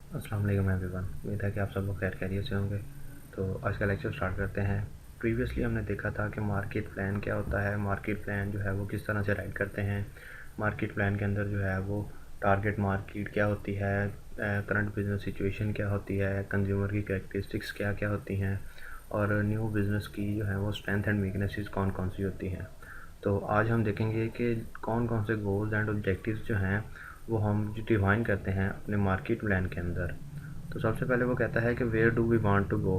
अस्सलाम वालेकुम एवरीवन। उम्मीद है कि आप सब लोग खैरियत से होंगे। तो आज का लेक्चर स्टार्ट करते हैं। प्रीवियसली हमने देखा था कि मार्केट प्लान क्या होता है, मार्केट प्लान जो है वो किस तरह से राइट करते हैं। मार्केट प्लान के अंदर जो है वो टारगेट मार्केट क्या होती है, करंट बिजनेस सिचुएशन क्या होती है, कंज्यूमर की कैरेक्टरिस्टिक्स क्या क्या होती हैं, और न्यू बिज़नेस की जो है वो स्ट्रेंथ एंड वीकनेसेस कौन कौन सी होती हैं। तो आज हम देखेंगे कि कौन कौन से गोल्स एंड ऑब्जेक्टिव्स जो हैं वो हम डिफाइन करते हैं अपने मार्केट प्लान के अंदर। तो सबसे पहले वो कहता है कि where do we want to go.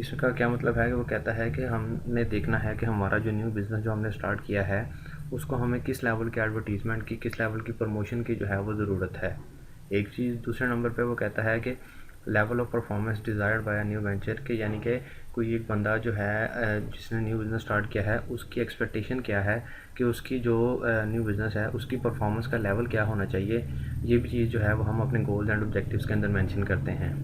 इसका क्या मतलब है कि वो कहता है कि हमने देखना है कि हमारा जो न्यू बिज़नेस जो हमने स्टार्ट किया है उसको हमें किस लेवल के एडवर्टीज़मेंट की, किस लेवल की प्रमोशन की जो है वो ज़रूरत है। एक चीज़। दूसरे नंबर पे वो कहता है कि level of performance desired by a new venture, के यानी कि कोई एक बंदा जो है जिसने न्यू बिज़नेस स्टार्ट किया है उसकी एक्सपेक्टेशन क्या है कि उसकी जो न्यू बिज़नेस है उसकी परफॉर्मेंस का लेवल क्या होना चाहिए। ये भी चीज़ जो है वो हम अपने गोल्स एंड ऑब्जेक्टिव्स के अंदर मेंशन करते हैं।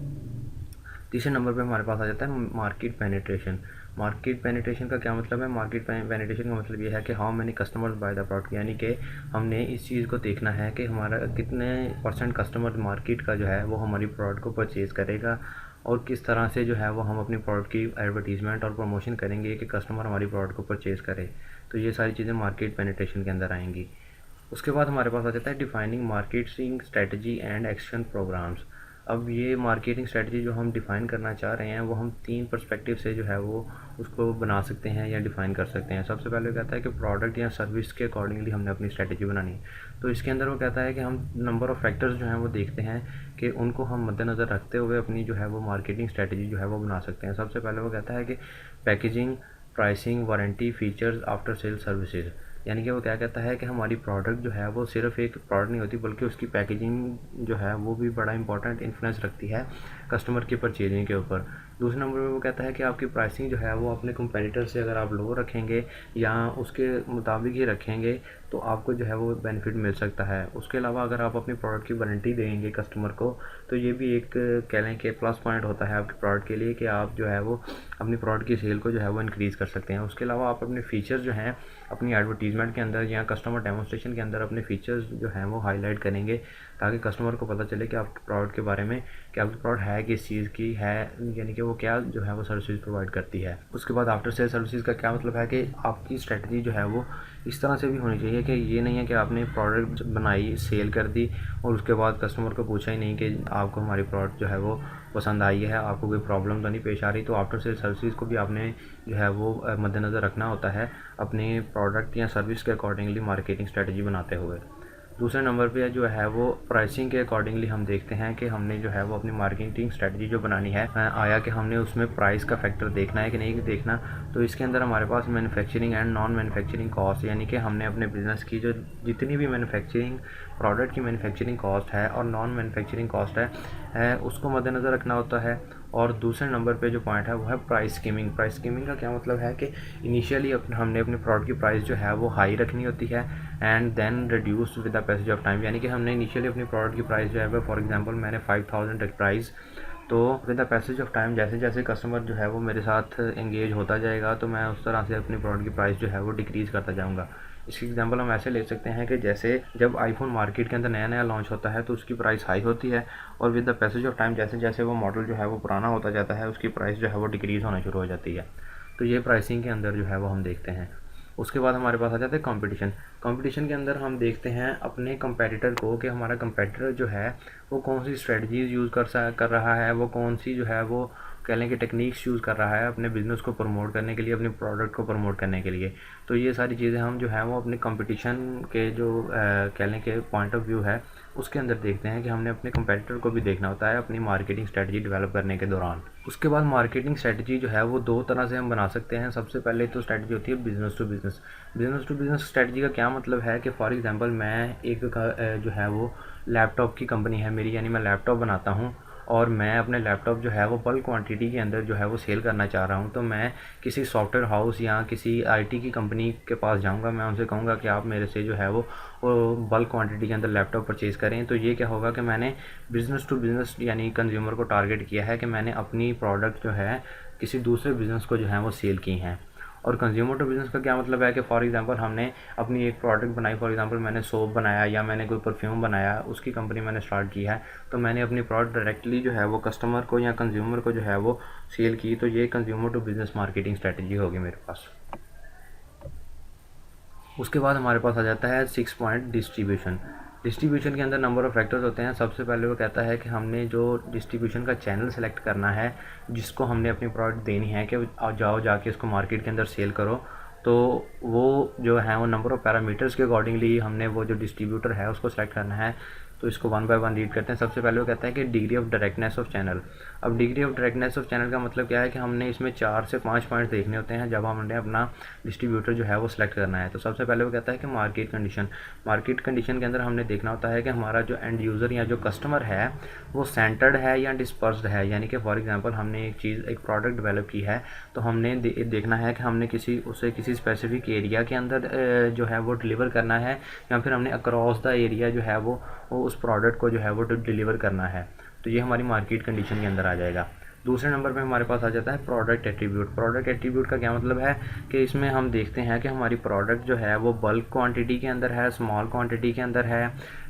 तीसरे नंबर पे हमारे पास आ जाता है मार्केट पेनिट्रेशन। मार्केट पेनिट्रेशन का क्या मतलब है? मार्केट पेनिट्रेशन का मतलब ये है कि how many customers by the product, यानी कि हमने इस चीज़ को देखना है कि हमारा कितने परसेंट कस्टमर मार्केट का जो है वो हमारी प्रोडक्ट को परचेज़ करेगा, और किस तरह से जो है वो हम अपनी प्रोडक्ट की एडवर्टीज़मेंट और प्रमोशन करेंगे कि कस्टमर हमारी प्रोडक्ट को परचेज़ करे। तो ये सारी चीज़ें मार्केट पेनिट्रेशन के अंदर आएंगी। उसके बाद हमारे पास आ जाता है defining marketing strategy and action programs. अब ये मार्केटिंग स्ट्रेटजी जो हम डिफ़ाइन करना चाह रहे हैं वो हम 3 पर्सपेक्टिव से जो है वो उसको बना सकते हैं या डिफ़ाइन कर सकते हैं। सबसे पहले कहता है कि प्रोडक्ट या सर्विस के अकॉर्डिंगली हमने अपनी स्ट्रेटजी बनानी है। तो इसके अंदर वो कहता है कि हम नंबर ऑफ़ फैक्टर्स जो हैं वो देखते हैं कि उनको हम मद्देनज़र रखते हुए अपनी जो है वो मार्केटिंग स्ट्रेटजी जो है वो बना सकते हैं। सबसे पहले वो कहता है कि packaging, pricing, warranty, features, after sale services. यानी कि वो क्या कहता है कि हमारी प्रोडक्ट जो है वो सिर्फ एक प्रोडक्ट नहीं होती बल्कि उसकी पैकेजिंग जो है वो भी बड़ा इंपॉर्टेंट इन्फ्लुएंस रखती है कस्टमर की परचेजिंग के ऊपर। दूसरे नंबर पे वो कहता है कि आपकी प्राइसिंग जो है वो अपने कंपेटिटर से अगर आप लो रखेंगे या उसके मुताबिक ही रखेंगे तो आपको जो है वो बेनिफिट मिल सकता है। उसके अलावा अगर आप अपनी प्रोडक्ट की वारंटी देंगे कस्टमर को तो ये भी एक कह लें कि प्लस पॉइंट होता है आपकी प्रोडक्ट के लिए कि आप जो है वो अपनी प्रोडक्ट की सेल को जो है वो इंक्रीज़ कर सकते हैं। उसके अलावा आप अपने फीचर्स जो हैं अपनी एडवर्टीज़मेंट के अंदर या कस्टमर डेमोस्ट्रेशन के अंदर अपने फीचर्स जो हैं वो हाईलाइट करेंगे ताकि कस्टमर को पता चले कि आपके प्रोडक्ट के बारे में कि आपकी प्रोडक्ट है किस चीज़ की है, यानी कि वो क्या जो है वो सर्विसेज प्रोवाइड करती है। उसके बाद आफ्टर सेल सर्विसेज का क्या मतलब है कि आपकी स्ट्रेटजी जो है वो इस तरह से भी होनी चाहिए कि ये नहीं है कि आपने प्रोडक्ट बनाई, सेल कर दी और उसके बाद कस्टमर को पूछा ही नहीं कि आपको हमारी प्रोडक्ट जो है वो पसंद आई है, आपको कोई प्रॉब्लम तो नहीं पेश आ रही। तो आफ्टर सेल सर्विसेज को भी आपने जो है वो मद्देनज़र रखना होता है अपने प्रोडक्ट या सर्विस के अकॉर्डिंगली मार्केटिंग स्ट्रेटजी बनाते हुए। दूसरे नंबर पे जो है वो प्राइसिंग के अकॉर्डिंगली हम देखते हैं कि हमने जो है वो अपनी मार्केटिंग स्ट्रेटजी जो बनानी है आया कि हमने उसमें प्राइस का फैक्टर देखना है कि नहीं देखना। तो इसके अंदर हमारे पास manufacturing and non manufacturing cost, यानी कि हमने अपने बिज़नेस की जो जितनी भी मैन्युफैक्चरिंग प्रोडक्ट की मैन्युफैक्चरिंग कॉस्ट है और नॉन मैन्युफैक्चरिंग कॉस्ट है उसको मद्देनज़र रखना होता है। और दूसरे नंबर पे जो पॉइंट है वो है प्राइस स्कीमिंग। प्राइस स्कीमिंग का क्या मतलब है कि इनिशियली हमने अपने प्रोडक्ट की प्राइस जो है वो हाई रखनी होती है and then reduce with the passage of time. यानी कि हमने इनिशियली अपनी प्रोडक्ट की प्राइस जो है वो फॉर एग्जांपल मैंने 5000 रखी प्राइस, तो with the passage of time जैसे जैसे कस्टमर जो है वो मेरे साथ एंगेज होता जाएगा तो मैं उस तरह से अपनी प्रोडक्ट की प्राइस जो है वो डिक्रीज़ करता जाऊँगा। इसकी एग्जांपल हम ऐसे ले सकते हैं कि जैसे जब आईफोन मार्केट के अंदर नया नया लॉन्च होता है तो उसकी प्राइस हाई होती है और with the passage of time जैसे जैसे वो मॉडल जो है वो पुराना होता जाता है उसकी प्राइस जो है वो डिक्रीज़ होना शुरू हो जाती है। तो ये प्राइसिंग के अंदर जो है वो हम देखते हैं। उसके बाद हमारे पास आ जाता है कंपटीशन। कंपटीशन के अंदर हम देखते हैं अपने कंपैटिटर को कि हमारा कंपैटिटर जो है वो कौन सी स्ट्रेटजीज़ यूज़ कर रहा है, वो कौन सी जो है वो कह लें कि टेक्निक्स यूज़ कर रहा है अपने बिज़नेस को प्रमोट करने के लिए, अपने प्रोडक्ट को प्रमोट करने के लिए। तो ये सारी चीज़ें हम जो है वो अपने कंपटीशन के जो कह लें कि पॉइंट ऑफ व्यू है उसके अंदर देखते हैं कि हमने अपने कंपैटिटर को भी देखना होता है अपनी मार्केटिंग स्ट्रेटजी डेवलप करने के दौरान। उसके बाद मार्केटिंग स्ट्रेटजी जो है वो 2 तरह से हम बना सकते हैं। सबसे पहले तो स्ट्रेटजी होती है business to business. Business to business strategy का क्या मतलब है कि फॉर एग्जांपल मैं एक जो है वो लैपटॉप की कंपनी है मेरी, यानी मैं लैपटॉप बनाता हूँ और मैं अपने लैपटॉप जो है वो बल्क क्वांटिटी के अंदर जो है वो सेल करना चाह रहा हूँ। तो मैं किसी सॉफ्टवेयर हाउस या किसी आईटी की कंपनी के पास जाऊँगा, मैं उनसे कहूँगा कि आप मेरे से जो है वो बल्क क्वांटिटी के अंदर लैपटॉप परचेज़ करें। तो ये क्या होगा कि मैंने बिज़नेस टू बिज़नेस यानी कंज्यूमर को टारगेट किया है कि मैंने अपनी प्रोडक्ट जो है किसी दूसरे बिज़नेस को जो है वो सेल की हैं। और कंज्यूमर टू बिज़नेस का क्या मतलब है कि फॉर एग्जांपल हमने अपनी एक प्रोडक्ट बनाई, फॉर एग्जांपल मैंने सोप बनाया या मैंने कोई परफ्यूम बनाया, उसकी कंपनी मैंने स्टार्ट की है, तो मैंने अपनी प्रोडक्ट डायरेक्टली जो है वो कस्टमर को या कंज्यूमर को जो है वो सेल की, तो ये consumer to business marketing strategy होगी मेरे पास। उसके बाद हमारे पास आ जाता है 6 पॉइंट डिस्ट्रीब्यूशन। डिस्ट्रीब्यूशन के अंदर नंबर ऑफ़ फैक्टर्स होते हैं। सबसे पहले वो कहता है कि हमने जो डिस्ट्रीब्यूशन का चैनल सेलेक्ट करना है जिसको हमने अपनी प्रोडक्ट देनी है कि जाओ जाके इसको मार्केट के अंदर सेल करो, तो वो जो है वो नंबर ऑफ़ पैरामीटर्स के अकॉर्डिंगली हमने वो जो डिस्ट्रीब्यूटर है उसको सेलेक्ट करना है। तो इसको वन बाय वन रीड करते हैं। सबसे पहले वो कहता है कि degree of directness of channel. अब degree of directness of channel का मतलब क्या है कि हमने इसमें 4 से 5 पॉइंट्स देखने होते हैं जब हमने अपना डिस्ट्रीब्यूटर जो है वो सिलेक्ट करना है। तो सबसे पहले वो कहता है कि मार्केट कंडीशन। मार्केट कंडीशन के अंदर हमने देखना होता है कि हमारा जो एंड यूज़र या जो कस्टमर है वो सेंटर्ड है या डिस्पर्स्ड है, यानी कि फॉर एग्जांपल हमने एक प्रोडक्ट डेवलप की है, तो हमने देखना है कि हमने उसे किसी स्पेसिफिक एरिया के अंदर जो है वो डिलीवर करना है, या फिर हमने अक्रॉस द एरिया जो है वो उस प्रोडक्ट को जो है वो डिलीवर करना है। तो ये हमारी मार्केट कंडीशन के अंदर आ जाएगा। दूसरे नंबर पे हमारे पास आ जाता है प्रोडक्ट एट्रीब्यूट। प्रोडक्ट एट्रीब्यूट का क्या मतलब है कि इसमें हम देखते हैं कि हमारी प्रोडक्ट जो है वो बल्क क्वांटिटी के अंदर है, स्मॉल क्वांटिटी के अंदर है,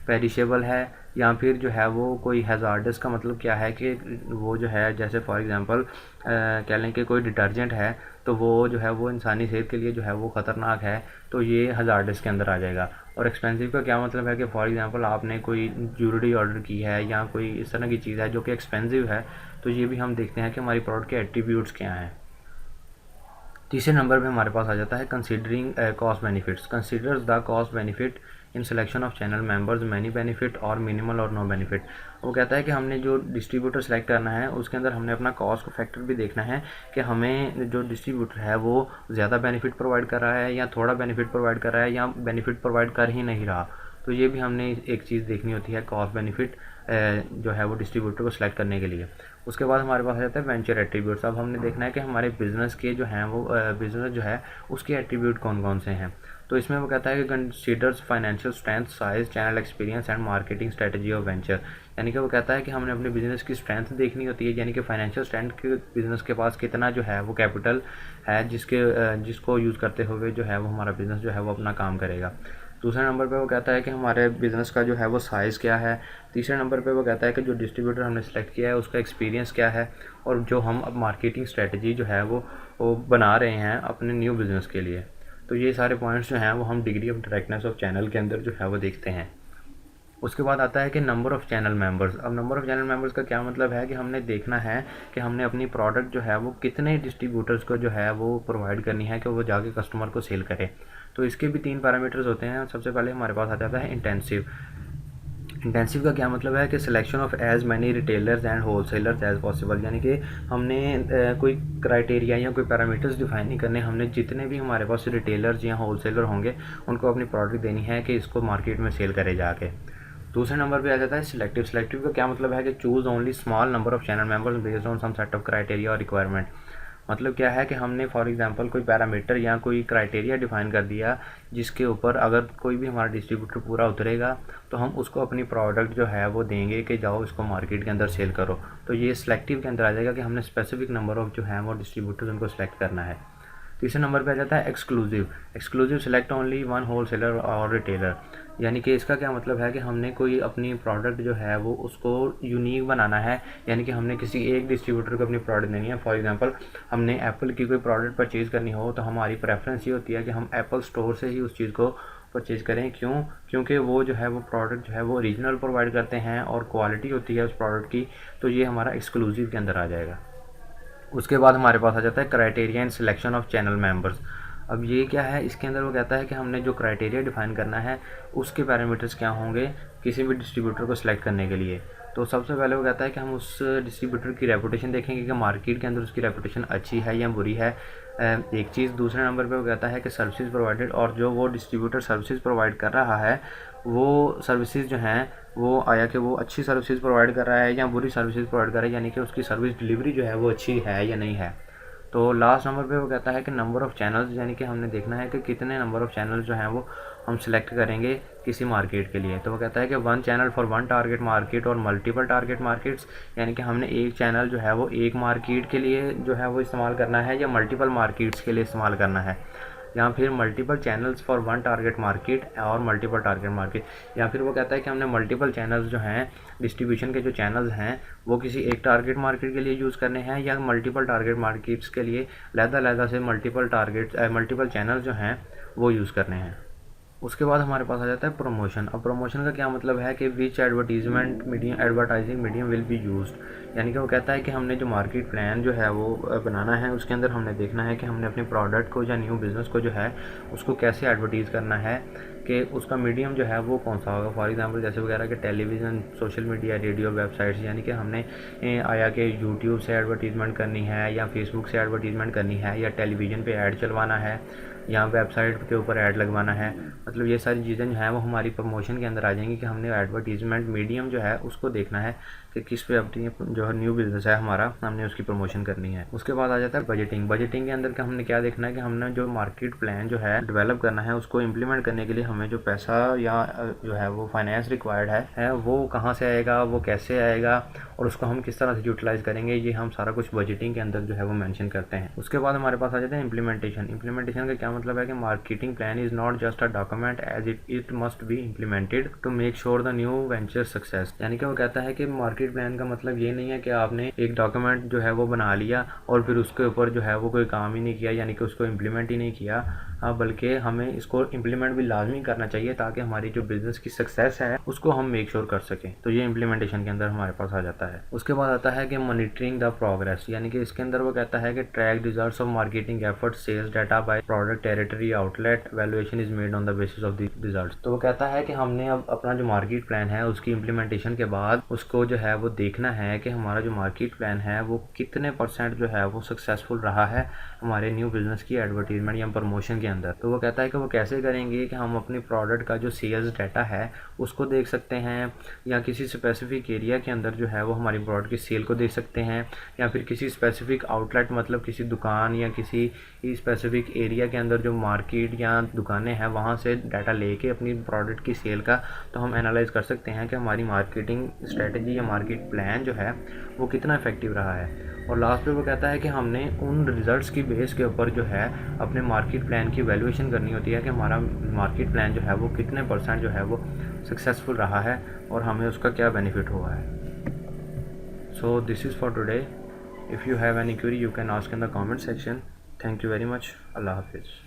पेरिशेबल है, या फिर जो है वो कोई हैज़ार्डस। का मतलब क्या है कि वो जो है जैसे फॉर एग्जांपल कह लें कि कोई डिटर्जेंट है तो वो जो है वो इंसानी सेहत के लिए जो है वो ख़तरनाक है, तो ये हैज़ार्डस के अंदर आ जाएगा। और एक्सपेंसिव का क्या मतलब है कि फॉर एग्जांपल आपने कोई ज्वेलरी ऑर्डर की है या कोई इस तरह की चीज़ है जो कि एक्सपेंसिव है, तो ये भी हम देखते हैं कि हमारी प्रोडक्ट के एट्रीब्यूट्स क्या हैं। तीसरे नंबर पे हमारे पास आ जाता है considering cost benefits. Considers the cost benefit in selection of channel members, many benefit और मिनिमल और नो बेनिफिट। वो कहता है कि हमने जो डिस्ट्रीब्यूटर सेलेक्ट करना है उसके अंदर हमने अपना कॉस्ट का फैक्टर भी देखना है कि हमें जो डिस्ट्रीब्यूटर है वो ज़्यादा बेनिफिट प्रोवाइड कर रहा है या थोड़ा बेनिफिट प्रोवाइड कर रहा है या बेनिफिट प्रोवाइड कर ही नहीं रहा। तो ये भी हमने एक चीज़ देखनी होती है कॉस्ट बेनिफिट जो है वो डिस्ट्रीब्यूटर को सिलेक्ट करने के लिए। उसके बाद हमारे पास आ जाता है वेंचर एट्रीब्यूट्स। अब हमने देखना है कि हमारे बिज़नेस के जो हैं वो बिज़नेस जो है उसके एट्रीब्यूट कौन कौन से हैं। तो इसमें वो कहता है कि considers financial strength, size, channel experience and marketing strategy of venture. यानी कि वो कहता है कि हमने अपने बिज़नेस की स्ट्रेंथ देखनी होती है, यानी कि फाइनेंशियल स्ट्रेंथ के बिज़नेस के पास कितना जो है वो कैपिटल है जिसको यूज़ करते हुए जो है वो हमारा बिज़नेस जो है वो अपना काम करेगा। दूसरे नंबर पे वो कहता है कि हमारे बिज़नेस का जो है वो साइज़ क्या है। तीसरे नंबर पे वो कहता है कि जो डिस्ट्रीब्यूटर हमने सेलेक्ट किया है उसका एक्सपीरियंस क्या है, और जो हम अब मार्केटिंग स्ट्रेटजी जो है वो बना रहे हैं अपने न्यू बिज़नेस के लिए। तो ये सारे पॉइंट्स जो हैं वो हम degree of directness of channel के अंदर जो है वो देखते हैं। उसके बाद आता है कि नंबर ऑफ़ चैनल मेंबर्स। अब नंबर ऑफ़ चैनल मेंबर्स का क्या मतलब है कि हमने देखना है कि हमने अपनी प्रोडक्ट जो है वो कितने डिस्ट्रीब्यूटर्स को जो है वो प्रोवाइड करनी है कि वो जाके कस्टमर को सेल करे। तो इसके भी 3 पैरामीटर्स होते हैं। सबसे पहले हमारे पास आ जाता है इंटेंसिव। इंटेंसिव का क्या मतलब है कि selection of as many retailers and wholesalers as possible, यानी कि हमने कोई क्राइटेरिया या कोई पैरामीटर्स डिफाइन नहीं करने, हमने जितने भी हमारे पास रिटेलर्स या होलसेलर होंगे उनको अपनी प्रोडक्ट देनी है कि इसको मार्केट में सेल करे जाके। दूसरे नंबर पे आ जाता है सिलेक्टिव। सिलेक्टिव का क्या मतलब है कि choose only small number of channel members based on some set of criteria और रिक्वायरमेंट। मतलब क्या है कि हमने फॉर एग्जांपल कोई पैरामीटर या कोई क्राइटेरिया डिफाइन कर दिया जिसके ऊपर अगर कोई भी हमारा डिस्ट्रीब्यूटर पूरा उतरेगा तो हम उसको अपनी प्रोडक्ट जो है वो देंगे कि जाओ इसको मार्केट के अंदर सेल करो। तो ये सिलेक्टिव के अंदर आ जाएगा कि हमने स्पेसिफिक नंबर ऑफ जो है वो डिस्ट्रीब्यूटर्स उनको सेलेक्ट करना है। तीसरे नंबर पे आ जाता है exclusive. Exclusive select only one wholesaler और रिटेलर, यानी कि इसका क्या मतलब है कि हमने कोई अपनी प्रोडक्ट जो है वो उसको यूनिक बनाना है, यानी कि हमने किसी एक डिस्ट्रीब्यूटर को अपनी प्रोडक्ट देनी है। फॉर एग्जांपल हमने एप्पल की कोई प्रोडक्ट परचेज़ करनी हो तो हमारी प्रेफरेंस ये होती है कि हम एप्पल स्टोर से ही उस चीज़ को परचेज़ करें। क्यों? क्योंकि वो जो है वो प्रोडक्ट जो है वो ओरिजिनल प्रोवाइड करते हैं और क्वालिटी होती है उस प्रोडक्ट की। तो ये हमारा एक्सक्लूसिव के अंदर आ जाएगा। उसके बाद हमारे पास आ जाता है criteria in selection of channel members. अब ये क्या है, इसके अंदर वो कहता है कि हमने जो क्राइटेरिया डिफाइन करना है उसके पैरामीटर्स क्या होंगे किसी भी डिस्ट्रीब्यूटर को सिलेक्ट करने के लिए। तो सबसे पहले वो कहता है कि हम उस डिस्ट्रीब्यूटर की रेपुटेशन देखेंगे कि मार्केट के अंदर उसकी रेपुटेशन अच्छी है या बुरी है, एक चीज़। दूसरे नंबर पे वो कहता है कि सर्विसेज प्रोवाइडेड, और जो वो डिस्ट्रीब्यूटर सर्विसेज प्रोवाइड कर रहा है वो सर्विसेज जो हैं वो आया कि वो अच्छी सर्विसेज प्रोवाइड कर रहा है या बुरी सर्विसेज प्रोवाइड कर रहा है, यानी कि उसकी सर्विस डिलीवरी जो है वो अच्छी है या नहीं है। तो लास्ट नंबर पे वो कहता है कि नंबर ऑफ़ चैनल्स, यानी कि हमने देखना है कि कितने नंबर ऑफ़ चैनल्स जो हैं वो हम सिलेक्ट करेंगे किसी मार्केट के लिए। तो वो कहता है कि 1 चैनल फॉर 1 टारगेट मार्केट और मल्टीपल टारगेट मार्केट्स, यानी कि हमने एक चैनल जो है वो एक मार्केट के लिए जो है वो इस्तेमाल करना है या मल्टीपल मार्केट्स के लिए इस्तेमाल करना है, या फिर multiple channels for 1 target market और मल्टीपल टारगेट मार्केट। या फिर वो कहता है कि हमने मल्टीपल चैनल्स जो हैं, डिस्ट्रीब्यूशन के जो चैनल्स हैं वो किसी एक टारगेट मार्केट के लिए यूज़ करने हैं या मल्टीपल टारगेट मार्केट्स के लिए लहदा से मल्टीपल चैनल्स जो हैं वो यूज़ करने हैं। उसके बाद हमारे पास आ जाता है प्रमोशन। अब प्रमोशन का क्या मतलब है कि which advertising medium will be used, यानी कि वो कहता है कि हमने जो मार्केट प्लान जो है वो बनाना है, उसके अंदर हमने देखना है कि हमने अपने प्रोडक्ट को या न्यू बिज़नेस को जो है उसको कैसे एडवर्टीज़ करना है, कि उसका मीडियम जो है वो कौन सा होगा। फॉर एग्जांपल जैसे वगैरह कि television, social media, radio, websites, यानी कि हमने आया कि यूट्यूब से एडवर्टीज़मेंट करनी है या फेसबुक से एडवर्टीज़मेंट करनी है या टेलीविज़न पे ऐड चलवाना है या वेबसाइट के ऊपर ऐड लगवाना है। मतलब ये सारी चीज़ें जो हैं वो हमारी प्रमोशन के अंदर आ जाएंगी कि हमने एडवर्टीज़मेंट मीडियम जो है उसको देखना है कि किस पे अपनी जो है न्यू बिज़नेस है हमारा, हमने उसकी प्रमोशन करनी है। उसके बाद आ जाता है बजटिंग। बजटिंग के अंदर हमने क्या देखना है कि हमने जो मार्केट प्लान जो है डेवलप करना है, उसको इम्प्लीमेंट करने के लिए हमें जो पैसा या जो है वो फाइनेंस रिक्वायर्ड है वो कहाँ से आएगा, वो कैसे आएगा और उसको हम किस तरह से यूटिलाइज़ करेंगे, ये हम सारा कुछ बजटिंग के अंदर जो है वो मेंशन करते हैं। उसके बाद हमारे पास आ जाता है इम्प्लीमेंटेशन। इम्प्लीमेंटेशन का क्या मतलब है कि marketing plan is not just a document as it must be implemented to make sure the new venture success. यानी कि वो कहता है कि मार्केट प्लान का मतलब ये नहीं है कि आपने एक डॉक्यूमेंट जो है वो बना लिया और फिर उसके ऊपर जो है वो कोई काम ही नहीं किया, यानी कि उसको इम्प्लीमेंट ही नहीं किया, बल्कि हमें इसको इम्प्लीमेंट भी लाजमी करना चाहिए ताकि हमारी जो बिज़नेस की सक्सेस है उसको हम मेक श्योर कर सकें। तो ये इम्प्लीमेंटेशन के अंदर हमारे पास आ जाता है। उसके बाद आता है कि मॉनिटरिंग द प्रोग्रेस, यानी कि इसके अंदर वो कहता है कि track results of marketing efforts, sales data by product, territory, outlet, valuation is made on the basis of the results. तो वो कहता है कि हमने अब अपना जो मार्केट प्लान है उसकी इम्प्लीमेंटेशन के बाद उसको जो है वो देखना है कि हमारा जो मार्केट प्लान है वो कितने % जो है वो सक्सेसफुल रहा है हमारे न्यू बिज़नेस की एडवर्टीजमेंट या प्रमोशन के अंदर। तो वो कहता है कि वो कैसे करेंगे कि हम अपनी प्रोडक्ट का जो सेल्स डाटा है उसको देख सकते हैं, या किसी स्पेसिफिक एरिया के अंदर जो है वो हमारी प्रोडक्ट की सेल को देख सकते हैं, या फिर किसी स्पेसिफिक आउटलेट मतलब किसी दुकान या किसी स्पेसिफिक एरिया के अंदर जो मार्केट या दुकानें हैं वहाँ से डाटा लेके अपनी प्रोडक्ट की सेल का तो हम एनालाइज कर सकते हैं कि हमारी मार्केटिंग स्ट्रेटजी या मार्केट प्लान जो है वो कितना इफेक्टिव रहा है। और लास्ट पे वो कहता है कि हमने उन रिजल्ट्स की बेस के ऊपर जो है अपने मार्केट प्लान की वैल्यूएशन करनी होती है कि हमारा मार्केट प्लान जो है वो कितने % जो है वो सक्सेसफुल रहा है और हमें उसका क्या बेनिफिट हुआ है। So this is for today. If you have any query you can ask in the comment section. Thank you very much. अल्लाह हाफिज़।